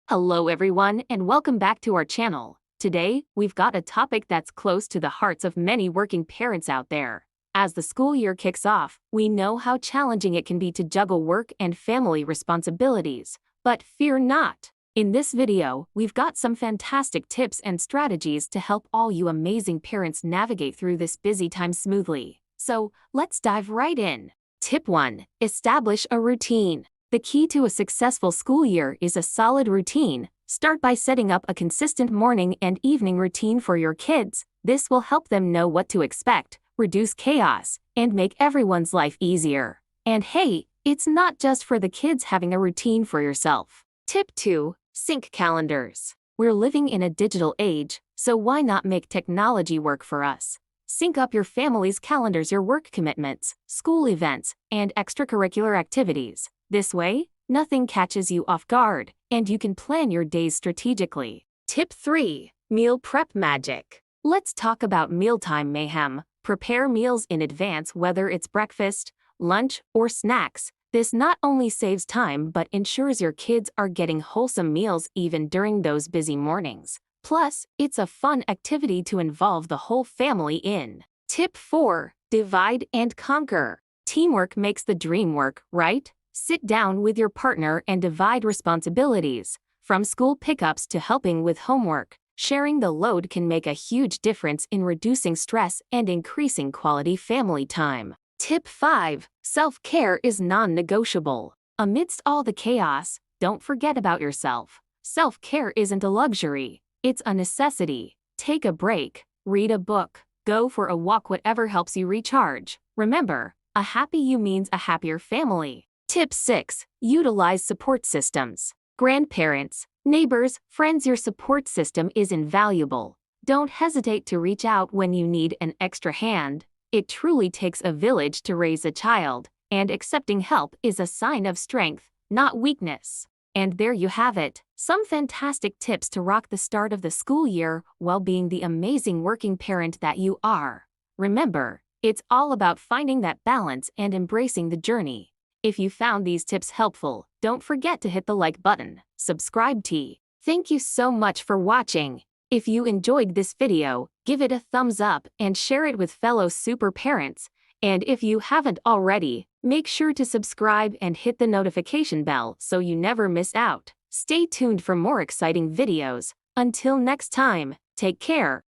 Hello everyone and welcome back to our channel. Today, we've got a topic that's close to the hearts of many working parents out there. As the school year kicks off, we know how challenging it can be to juggle work and family responsibilities. But fear not. In this video, we've got some fantastic tips and strategies to help all you amazing parents navigate through this busy time smoothly. So, let's dive right in. Tip 1. Establish a routine. The key to a successful school year is a solid routine. Start by setting up a consistent morning and evening routine for your kids. This will help them know what to expect, reduce chaos, and make everyone's life easier. And hey, it's not just for the kids having a routine for yourself. Tip 2. Sync calendars. We're living in a digital age, so why not make technology work for us? Sync up your family's calendars, your work commitments, school events, and extracurricular activities. This way, nothing catches you off guard, and you can plan your days strategically. Tip 3. Meal prep magic. Let's talk about mealtime mayhem. Prepare meals in advance, whether it's breakfast, lunch, or snacks. This not only saves time but ensures your kids are getting wholesome meals even during those busy mornings. Plus, it's a fun activity to involve the whole family in. Tip 4. Divide and conquer. Teamwork makes the dream work, right? Sit down with your partner and divide responsibilities. From school pickups to helping with homework, sharing the load can make a huge difference in reducing stress and increasing quality family time. Tip 5. Self-care is non-negotiable. Amidst all the chaos, don't forget about yourself. Self-care isn't a luxury, it's a necessity. Take a break, read a book, go for a walk, whatever helps you recharge. Remember, a happy you means a happier family. Tip 6. Utilize support systems. Grandparents, neighbors, friends, your support system is invaluable. Don't hesitate to reach out when you need an extra hand. It truly takes a village to raise a child, and accepting help is a sign of strength, not weakness. And there you have it, some fantastic tips to rock the start of the school year while being the amazing working parent that you are. Remember, it's all about finding that balance and embracing the journey. If you found these tips helpful, don't forget to hit the like button, subscribe to. Thank you so much for watching. If you enjoyed this video, give it a thumbs up and share it with fellow super parents. And if you haven't already, make sure to subscribe and hit the notification bell so you never miss out. Stay tuned for more exciting videos. Until next time, take care.